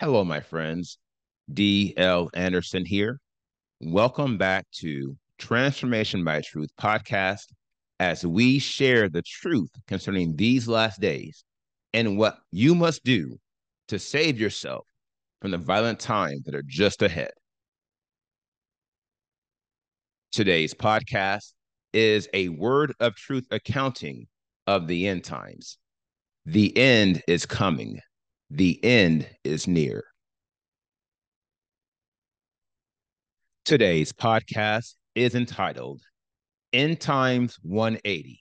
Hello, my friends. D.L. Anderson here. Welcome back to Transformation by Truth podcast as we share the truth concerning these last days and what you must do to save yourself from the violent times that are just ahead. Today's podcast is a word of truth accounting of the end times. The end is coming. The end is near. Today's podcast is entitled End Times 180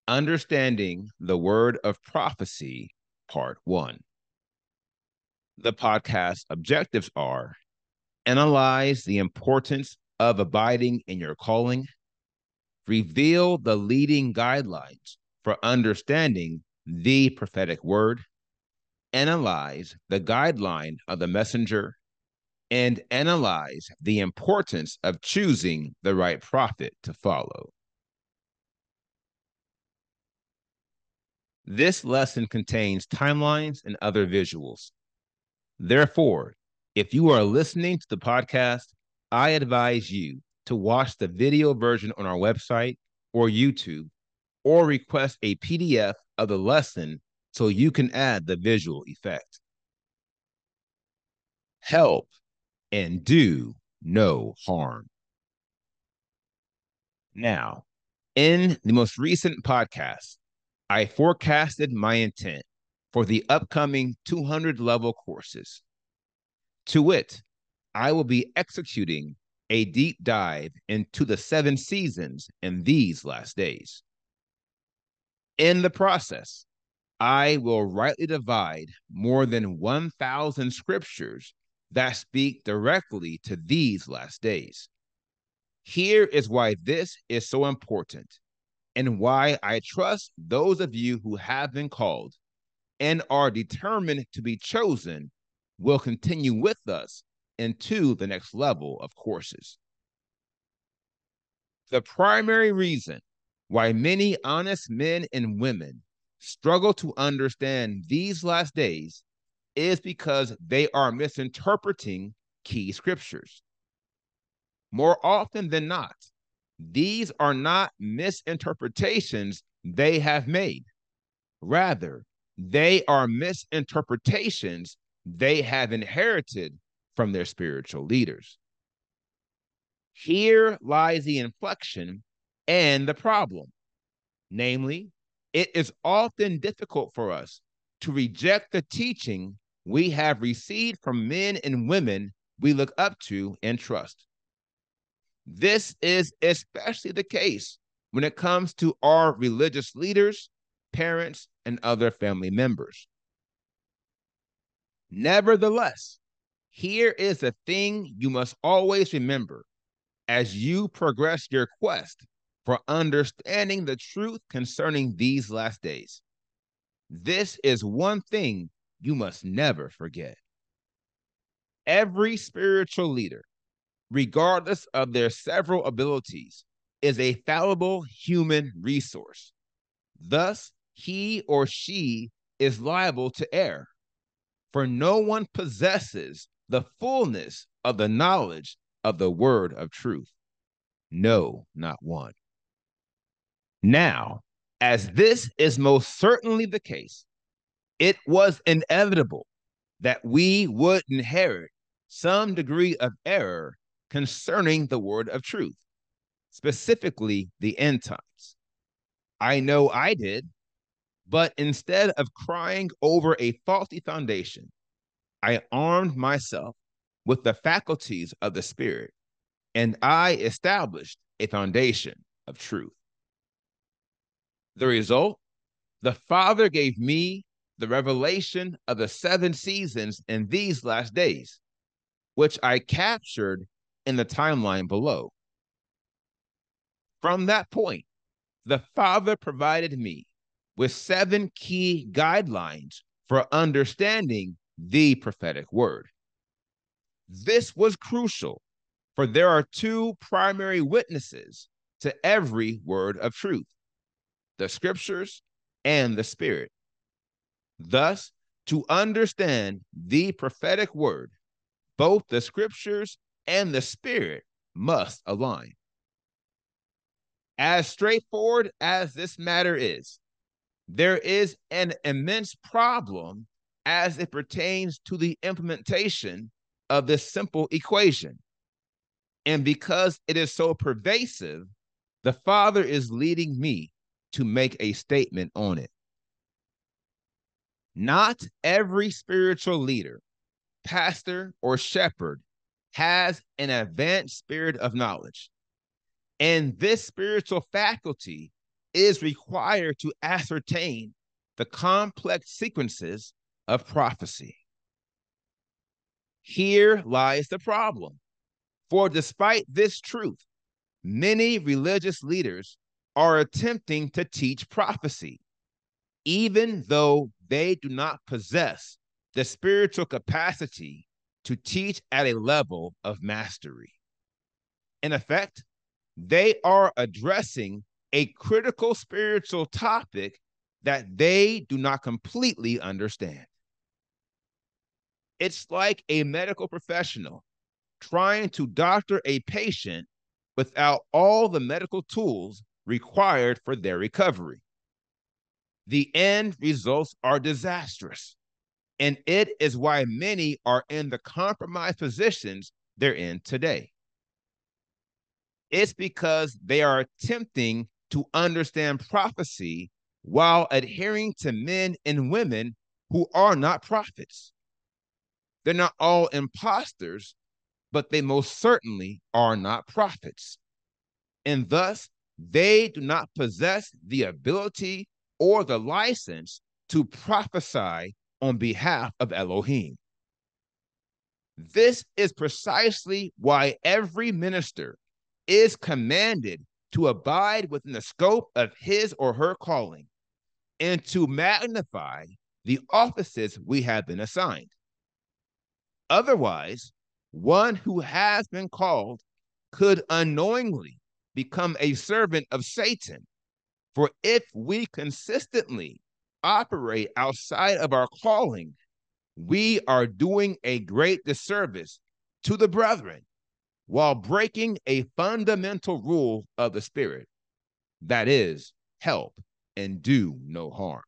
Understanding the Word of Prophecy, Part 1. The podcast objectives are analyze the importance of abiding in your calling, reveal the leading guidelines for understanding the prophetic word, analyze the guideline of the messenger, and analyze the importance of choosing the right prophet to follow. This lesson contains timelines and other visuals. Therefore, if you are listening to the podcast, I advise you to watch the video version on our website or YouTube, or request a PDF of the lesson so you can add the visual effect. Help and do no harm. Now, in the most recent podcast, I forecasted my intent for the upcoming 200 level courses. To wit, I will be executing a deep dive into the 7 seasons in these last days. In the process, I will rightly divide more than 1,000 scriptures that speak directly to these last days. Here is why this is so important and why I trust those of you who have been called and are determined to be chosen will continue with us into the next level of courses. The primary reason why many honest men and women struggle to understand these last days is because they are misinterpreting key scriptures. More often than not, these are not misinterpretations they have made. Rather, they are misinterpretations they have inherited from their spiritual leaders. Here lies the inflection and the problem. Namely, it is often difficult for us to reject the teaching we have received from men and women we look up to and trust. This is especially the case when it comes to our religious leaders, parents, and other family members. Nevertheless, here is the thing you must always remember as you progress your quest for understanding the truth concerning these last days. This is one thing you must never forget. Every spiritual leader, regardless of their several abilities, is a fallible human resource. Thus, he or she is liable to err, for no one possesses the fullness of the knowledge of the word of truth. No, not one. Now, as this is most certainly the case, it was inevitable that we would inherit some degree of error concerning the word of truth, specifically the end times. I know I did, but instead of crying over a faulty foundation, I armed myself with the faculties of the Spirit, and I established a foundation of truth. The result, the Father gave me the revelation of the 7 seasons in these last days, which I captured in the timeline below. From that point, the Father provided me with 7 key guidelines for understanding the prophetic word. This was crucial, for there are 2 primary witnesses to every word of truth: the scriptures and the Spirit. Thus, To understand the prophetic word, both the scriptures and the spirit must align. As straightforward as this matter is, there is an immense problem as it pertains to the implementation of this simple equation. And because it is so pervasive, the Father is leading me to make a statement on it. Not every spiritual leader, pastor, or shepherd has an advanced spirit of knowledge. And this spiritual faculty is required to ascertain the complex sequences of prophecy. Here lies the problem. For despite this truth, many religious leaders are attempting to teach prophecy, even though they do not possess the spiritual capacity to teach at a level of mastery. In effect, they are addressing a critical spiritual topic that they do not completely understand. It's like a medical professional trying to doctor a patient without all the medical tools required for their recovery. The end results are disastrous, and it is why many are in the compromised positions they're in today. It's because they are attempting to understand prophecy while adhering to men and women who are not prophets. They're not all imposters, but they most certainly are not prophets. And thus, they do not possess the ability or the license to prophesy on behalf of Elohim. This is precisely why every minister is commanded to abide within the scope of his or her calling and to magnify the offices we have been assigned. Otherwise, one who has been called could unknowingly become a servant of Satan. For if we consistently operate outside of our calling, we are doing a great disservice to the brethren while breaking a fundamental rule of the Spirit, that is, help and do no harm.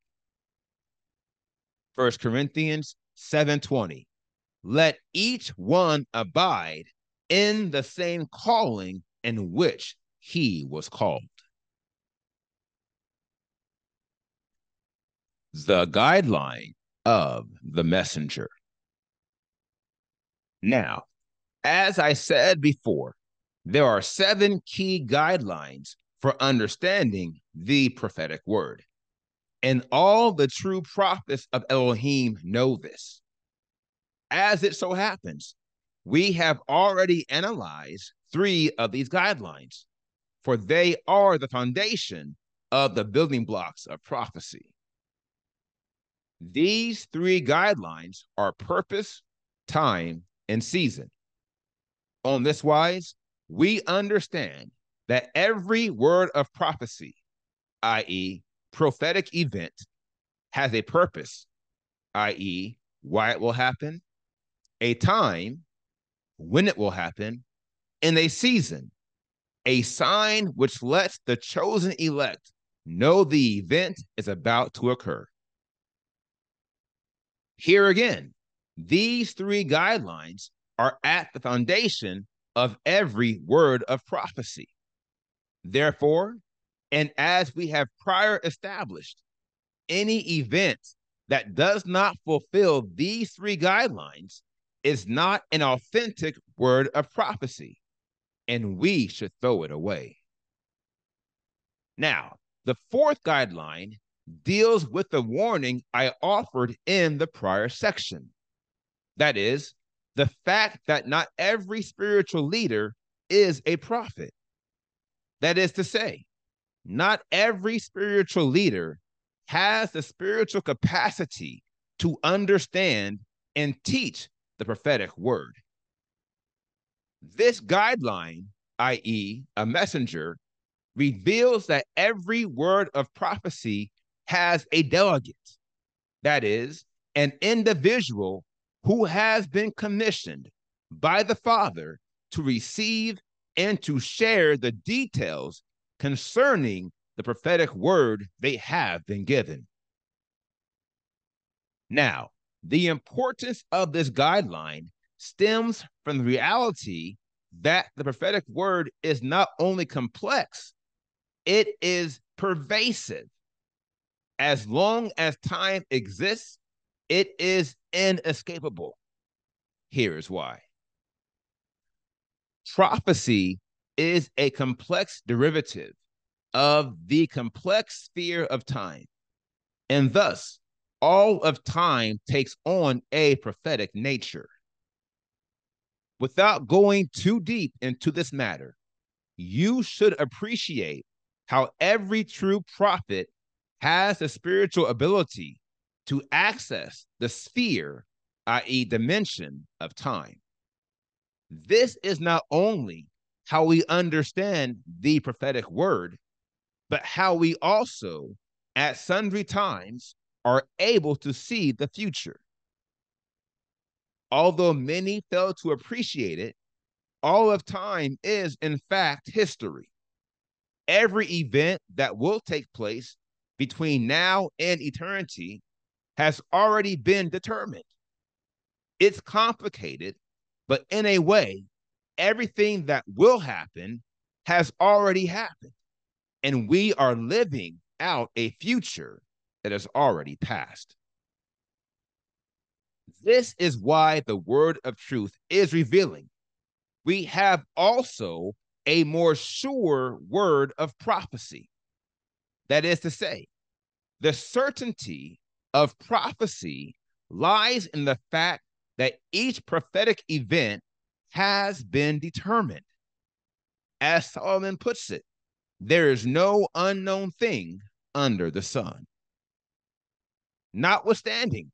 1 Corinthians 7:20. Let each one abide in the same calling in which he was called. The guideline of the messenger. Now, as I said before, there are 7 key guidelines for understanding the prophetic word. And all the true prophets of Elohim know this. As it so happens, we have already analyzed 3 of these guidelines, for they are the foundation of the building blocks of prophecy. These 3 guidelines are purpose, time, and season. On this wise, we understand that every word of prophecy, i.e., prophetic event, has a purpose, i.e., why it will happen, a time, when it will happen, and a season, a sign which lets the chosen elect know the event is about to occur. Here again, these 3 guidelines are at the foundation of every word of prophecy. Therefore, and as we have prior established, any event that does not fulfill these 3 guidelines is not an authentic word of prophecy, and we should throw it away. Now, the 4th guideline deals with the warning I offered in the prior section. That is, the fact that not every spiritual leader is a prophet. That is to say, not every spiritual leader has the spiritual capacity to understand and teach the prophetic word. This guideline, i.e., a messenger, reveals that every word of prophecy has a delegate. That is, an individual who has been commissioned by the Father to receive and to share the details concerning the prophetic word they have been given. Now, the importance of this guideline stems from the reality that the prophetic word is not only complex, it is pervasive. As long as time exists, it is inescapable. Here's why. Prophecy is a complex derivative of the complex sphere of time, and thus all of time takes on a prophetic nature. Without going too deep into this matter, you should appreciate how every true prophet has the spiritual ability to access the sphere, i.e., dimension of time. This is not only how we understand the prophetic word, but how we also, at sundry times, are able to see the future. Although many fail to appreciate it, all of time is, in fact, history. Every event that will take place between now and eternity has already been determined. It's complicated, but in a way, everything that will happen has already happened, and we are living out a future that has already passed. This is why the word of truth is revealing. We have also a more sure word of prophecy. That is to say, the certainty of prophecy lies in the fact that each prophetic event has been determined. As Solomon puts it, there is no unknown thing under the sun. Notwithstanding,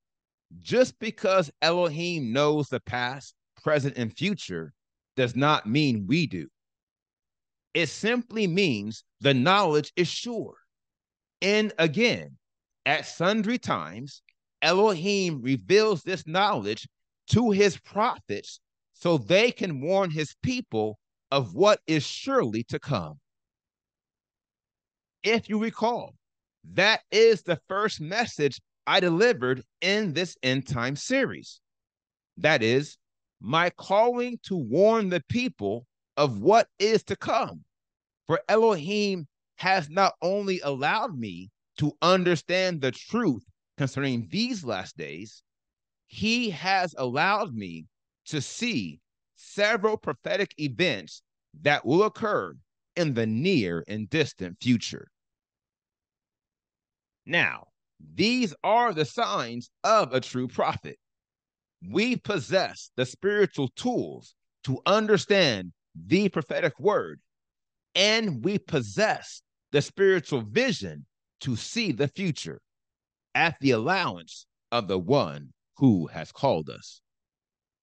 just because Elohim knows the past, present, and future does not mean we do. It simply means the knowledge is sure. And again, at sundry times, Elohim reveals this knowledge to his prophets so they can warn his people of what is surely to come. If you recall, that is the first message I delivered in this end time series. That is, my calling to warn the people of what is to come. For Elohim has not only allowed me to understand the truth concerning these last days, he has allowed me to see several prophetic events that will occur in the near and distant future. Now, these are the signs of a true prophet. We possess the spiritual tools to understand the prophetic word, and we possess the spiritual vision to see the future at the allowance of the one who has called us.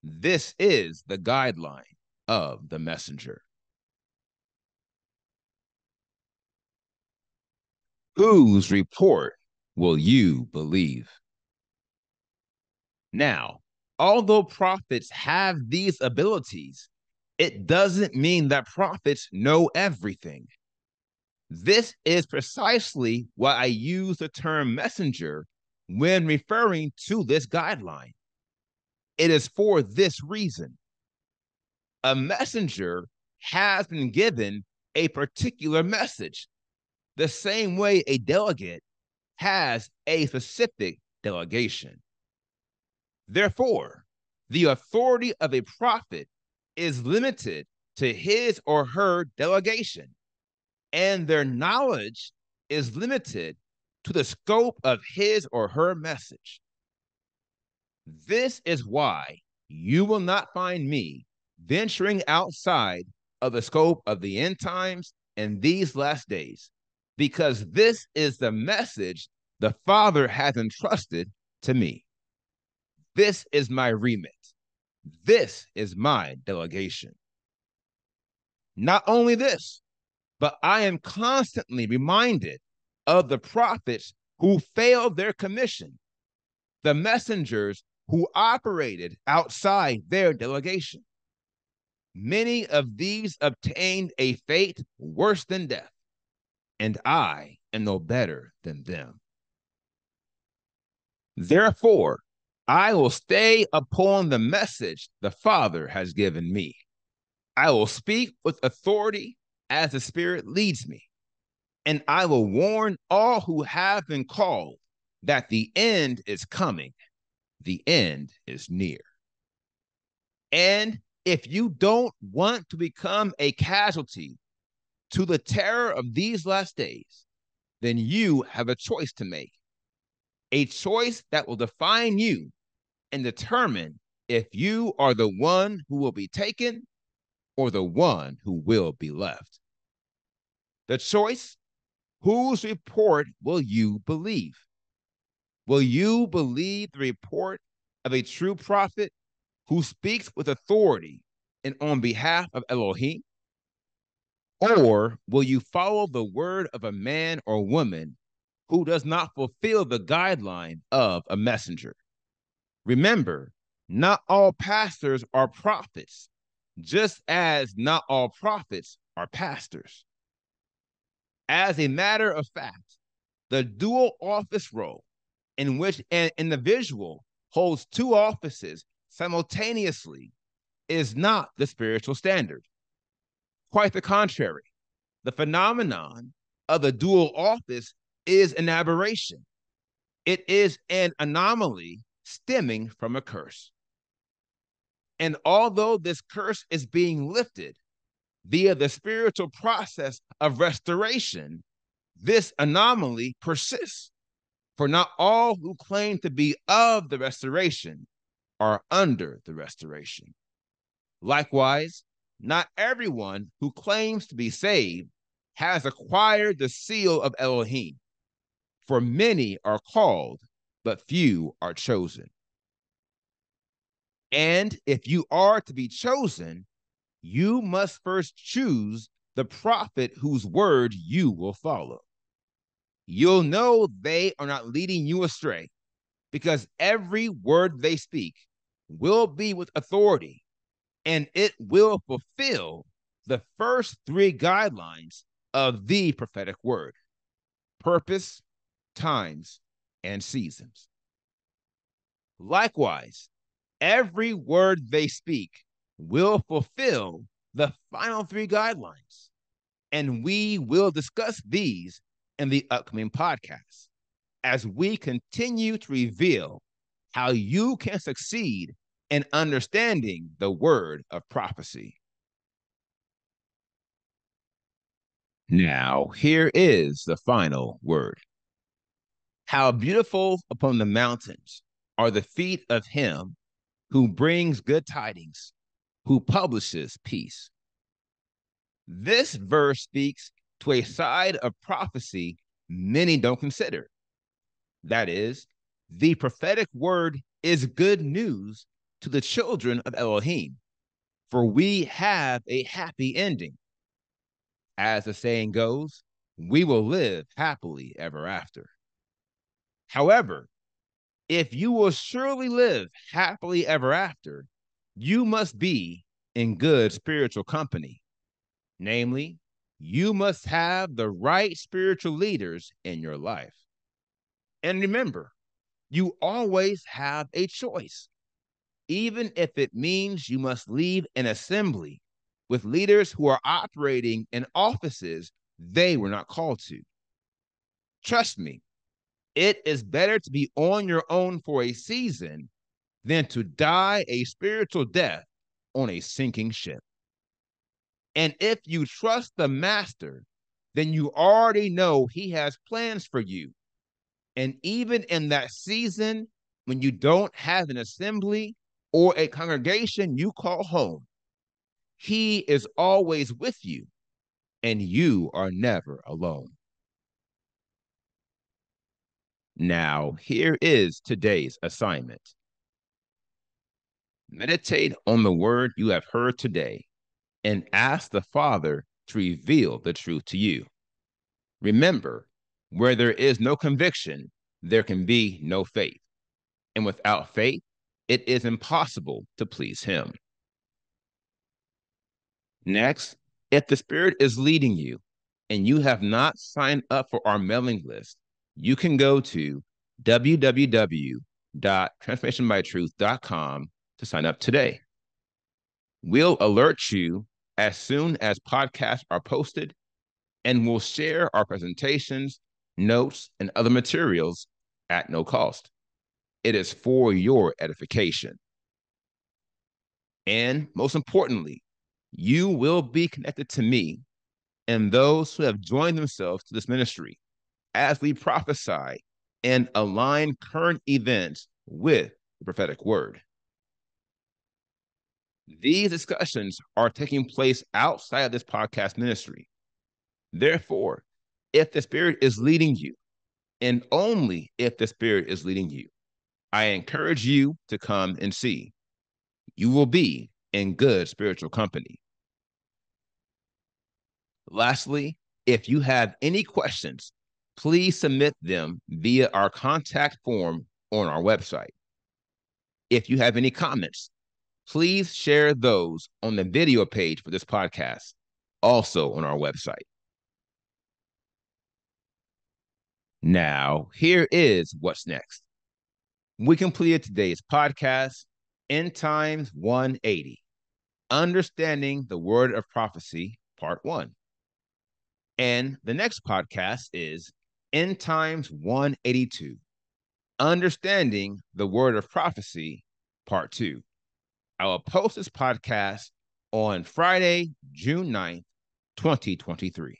This is the guideline of the messenger. Whose report will you believe? Now, although prophets have these abilities, it doesn't mean that prophets know everything. This is precisely why I use the term messenger when referring to this guideline. It is for this reason. A messenger has been given a particular message, the same way a delegate has a specific delegation. Therefore, the authority of a prophet is limited to his or her delegation, and their knowledge is limited to the scope of his or her message. This is why you will not find me venturing outside of the scope of the end times and these last days, because this is the message the Father has entrusted to me. This is my remit. This is my delegation. Not only this, but I am constantly reminded of the prophets who failed their commission. the messengers who operated outside their delegation. Many of these obtained a fate worse than death, and I am no better than them. Therefore, I will stay upon the message the Father has given me. I will speak with authority as the Spirit leads me, and I will warn all who have been called that the end is coming. The end is near. And if you don't want to become a casualty to the terror of these last days, then you have a choice to make. A choice that will define you and determine if you are the one who will be taken or the one who will be left. The choice: whose report will you believe? Will you believe the report of a true prophet who speaks with authority and on behalf of Elohim? Or will you follow the word of a man or woman who does not fulfill the guideline of a messenger? Remember, not all pastors are prophets, just as not all prophets are pastors. As a matter of fact, the dual office role, in which an individual holds two offices simultaneously, is not the spiritual standard. Quite the contrary, the phenomenon of the dual office is an aberration. It is an anomaly stemming from a curse. And although this curse is being lifted via the spiritual process of restoration, this anomaly persists. For not all who claim to be of the restoration are under the restoration. Likewise, not everyone who claims to be saved has acquired the seal of Elohim. For many are called, but few are chosen. And if you are to be chosen, you must first choose the prophet whose word you will follow. You'll know they are not leading you astray, because every word they speak will be with authority, and it will fulfill the first three guidelines of the prophetic word: purpose, times, and seasons. Likewise, every word they speak will fulfill the final three guidelines, and we will discuss these in the upcoming podcast as we continue to reveal how you can succeed in understanding the word of prophecy. Now, here is the final word. How beautiful upon the mountains are the feet of him who brings good tidings, who publishes peace. This verse speaks to a side of prophecy many don't consider. That is, the prophetic word is good news to the children of Elohim, for we have a happy ending. As the saying goes, we will live happily ever after. However, if you will surely live happily ever after, you must be in good spiritual company. Namely, you must have the right spiritual leaders in your life. And remember, you always have a choice, even if it means you must leave an assembly with leaders who are operating in offices they were not called to. Trust me, it is better to be on your own for a season than to die a spiritual death on a sinking ship. And if you trust the master, then you already know he has plans for you. And even in that season, when you don't have an assembly or a congregation you call home, he is always with you, and you are never alone. Now, here is today's assignment. Meditate on the word you have heard today and ask the Father to reveal the truth to you. Remember, where there is no conviction, there can be no faith. and without faith, it is impossible to please him. Next, if the Spirit is leading you and you have not signed up for our mailing list, you can go to www.transformationbytruth.com to sign up today. We'll alert you as soon as podcasts are posted, and we'll share our presentations, notes, and other materials at no cost. It is for your edification. And most importantly, you will be connected to me and those who have joined themselves to this ministry as we prophesy and align current events with the prophetic word. These discussions are taking place outside of this podcast ministry. Therefore, if the Spirit is leading you, and only if the Spirit is leading you, I encourage you to come and see. You will be in good spiritual company. Lastly, if you have any questions, please submit them via our contact form on our website. If you have any comments, please share those on the video page for this podcast, also on our website. Now, here is what's next. We completed today's podcast, End Times 180, Understanding the Word of Prophecy, Part 1. And the next podcast is End Times 182, Understanding the Word of Prophecy, Part 2. I will post this podcast on Friday, June 9th, 2023.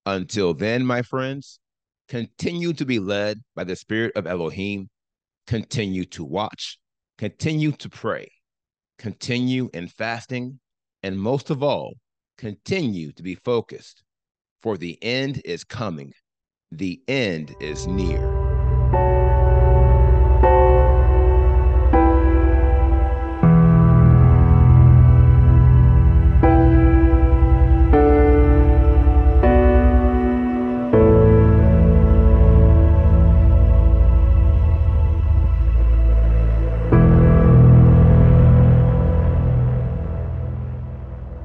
Until then, my friends, continue to be led by the Spirit of Elohim. Continue to watch. Continue to pray. Continue in fasting. And most of all, continue to be focused. For the end is coming. The end is near.